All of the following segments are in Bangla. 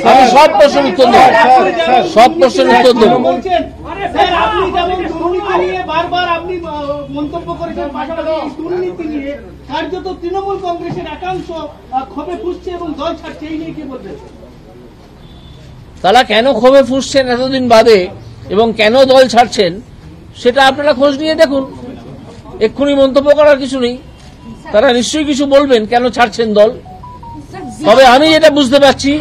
আমি সব প্রশ্নের উত্তর দেব, সব প্রশ্নের উত্তর দেব। বারবার আপনি মন্তব্য করেছেন, পাশাপাশি দুর্নীতি নিয়ে কার্যত তৃণমূল কংগ্রেসের একাংশ ক্ষোভে ফুসছে এবং দল ছাড়ছে, এই নিয়ে কি বলবেন? তারা কেন ক্ষোভে ফুসছেন এতদিন বাদে এবং কেন দল ছাড়ছেন সেটা আপনারা খোঁজ নিয়ে দেখুন। এক্ষুনি মন্তব্য করার কিছু নেই, তারা নিশ্চয়ই কিছু বলবেন কেন ছাড়ছেন দল। তবে আমি যেটা বুঝতে পারছি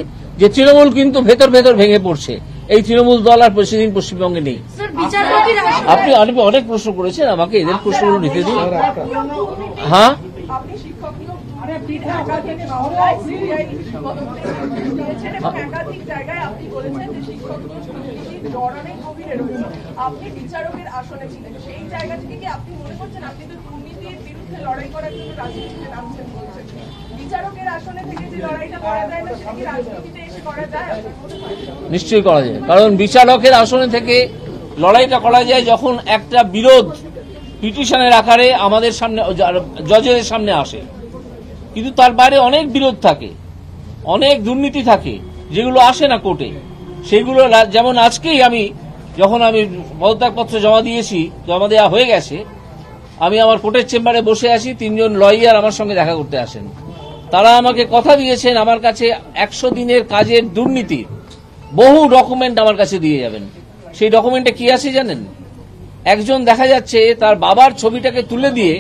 যে তৃণমূল কিন্তু ভেতর ভেতর ভেঙে পড়ছে। এই তৃণমূল দল আর বেশিদিন পশ্চিমবঙ্গে নেই। আপনি অনেক প্রশ্ন করেছেন আমাকে, এদের প্রশ্নগুলো নিতে দিন। হ্যাঁ, আপনি বিচারকের আসনে ছিলেন, সেই জায়গা থেকে কি আপনি মনে করছেন আপনি তো দুর্নীতির বিরুদ্ধে লড়াই করার জন্য রাজনীতিতে নামছেন বলছেন, বিচারকের আসনে থেকে যে লড়াইটা করা যায় না সেটা কি রাজনীতিতে এসে করা যায়? নিশ্চয়ই করা যায়, কারণ বিচারকের আসনে থেকে লড়াইটা করা যায় যখন একটা বিরোধ পিটিশনের আকারে আমাদের সামনে, জজের সামনে আসে। কিন্তু তার বাইরে অনেক বিরোধ থাকে, অনেক দুর্নীতি থাকে যেগুলো আসে না কোর্টে। সেগুলো যেমন আজকেই যখন আমি পদত্যাগপত্র জমা দিয়েছি, জমা দেওয়া হয়ে গেছে, আমি আমার কোর্টের চেম্বারে বসে আছি, 3 জন লয়ার আমার সঙ্গে দেখা করতে আসেন। তারা আমাকে কথা দিয়েছেন আমার কাছে 100 দিনের কাজের দুর্নীতির বহু ডকুমেন্ট আমার কাছে দিয়ে যাবেন। সেই ডকুমেন্টে কি আছে জানেন? একজন দেখা যাচ্ছে তার বাবার ছবিটাকে তুলে দিয়ে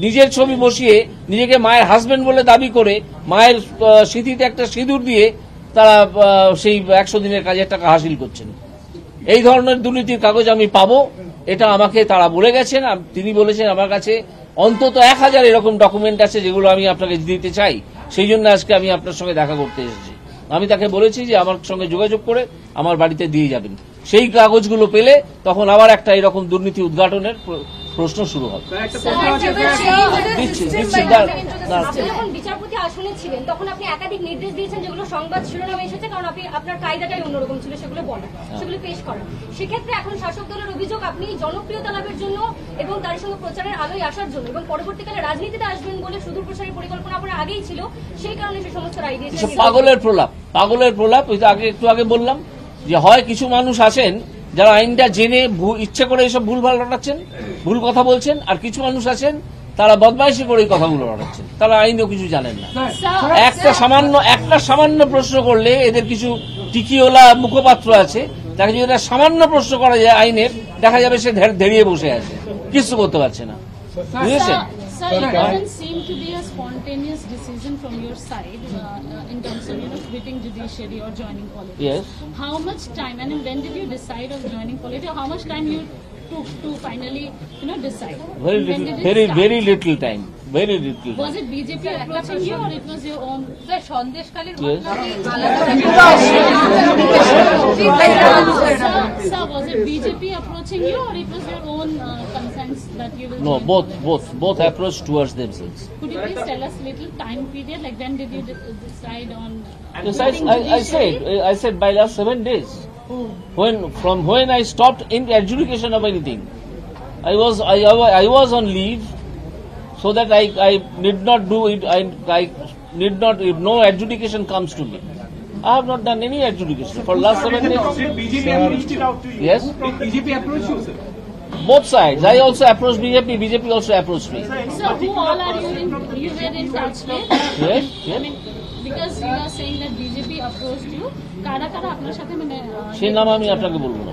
নিজের ছবি বসিয়ে নিজেকে মায়ের হাজবেন্ড বলে দাবি করে মায়ের স্মৃতিতে একটা সিঁদুর দিয়ে তারা সেই 100 দিনের কাজের টাকা হাসিল করছেন। এই ধরনের দুর্নীতির কাগজ আমি পাবো, এটা আমাকে তারা বলে গেছেন। তিনি বলেছেন আমার কাছে অন্তত 1000 এরকম ডকুমেন্ট আছে যেগুলো আমি আপনাকে দিতে চাই। সেই জন্য আজকে আমি আপনার সঙ্গে দেখা করতে এসেছি। আমি তাকে বলেছি যে আমার সঙ্গে যোগাযোগ করে আমার বাড়িতে দিয়ে যাবেন। সেই কাগজগুলো পেলে তখন আবার একটা এরকম দুর্নীতি উদ্ঘাটনের প্রশ্ন শুরু হবে। বিচারপতি আসনে ছিলেন তখন আপনি একাধিক নির্দেশ দিয়েছেন যেগুলো সংবাদ শিরোনামে এসেছে, কারণ আপনার কায়দাটাই অন্যরকম ছিল সেগুলো বলা, সেগুলো পেশ করা। সেক্ষেত্রে এখন শাসক দলের অভিযোগ আপনি জনপ্রিয়তা লাভের জন্য এবং তার সঙ্গে প্রচারের আলোয় আসার জন্য এবং পরবর্তীকালে রাজনীতিতে আসবেন বলে সুদূর প্রসারী পরিকল্পনা আপনার আগেই ছিল, সেই কারণে সে সমস্ত রায় দিয়েছে। পাগলের প্রলাপ। একটু আগে বললাম যে হয় কিছু মানুষ আছেন যারা আইনটা জেনে ইচ্ছে করে এসব ভুলভাল রটাচ্ছেন, ভুল কথা বলছেন, আর কিছু মানুষ আছেন তারা বদমাইশি করে এই কথাগুলো রটাচ্ছেন, তারা আইনও কিছু জানেন না। একটা সামান্য প্রশ্ন করলে এদের কিছু টিকিওলা মুখপাত্র আছে, তাকে যদি একটা সামান্য প্রশ্ন করা যায় আইনের, দেখা যাবে সে ধেড়িয়ে বসে আছে, কিছু করতে পারছে না। বুঝেছেন? Sir, it doesn't seem to be a spontaneous decision from your side in terms of quitting judiciary or joining politics. Yes. How much time, and when did you decide of joining politics? How much time you took to finally, decide? Very little time. Very little. Was it BJP approaching you, or it was your own? Sir, সন্দেশখালীর Sir, was it BJP approaching you, or it was your own concerns that you will? No, both approach towards themselves. Could you please tell us little time period, like when did you decide on? I said by last 7 days. From when I stopped in adjudication of anything, I was on leave, so that I need not do it. I need not, if no adjudication comes to me. I have not done any adjudication for last 7 days. Did BJP reached out to you? Yes. Did BJP approach you, sir? Both sides. I also approached BJP. BJP also approached me. So who all are you were in touch with? Yes. I mean, because you are saying that BJP approached you, কারা কারা আপনার সাথে সেই নাম আমি আপনাকে বলবো না।